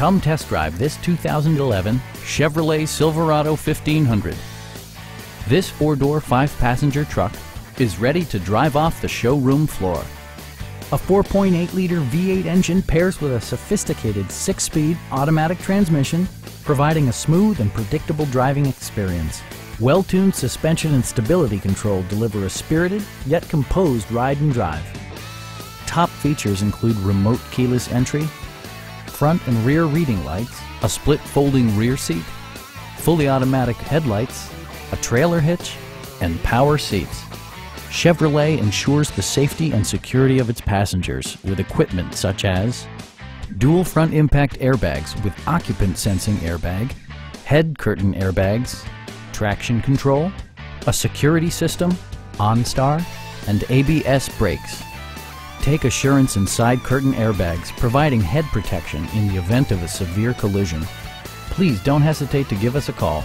Come test drive this 2011 Chevrolet Silverado 1500. This four-door, five-passenger truck is ready to drive off the showroom floor. A 4.8-liter V8 engine pairs with a sophisticated six-speed automatic transmission, providing a smooth and predictable driving experience. Well-tuned suspension and stability control deliver a spirited yet composed ride and drive. Top features include remote keyless entry, front and rear reading lights, a split folding rear seat, fully automatic headlights, a trailer hitch, and power seats. Chevrolet ensures the safety and security of its passengers with equipment such as dual front impact airbags with occupant sensing airbag, head curtain airbags, traction control, a security system, OnStar, and ABS brakes. Take assurance in side curtain airbags, providing head protection in the event of a severe collision. Please don't hesitate to give us a call.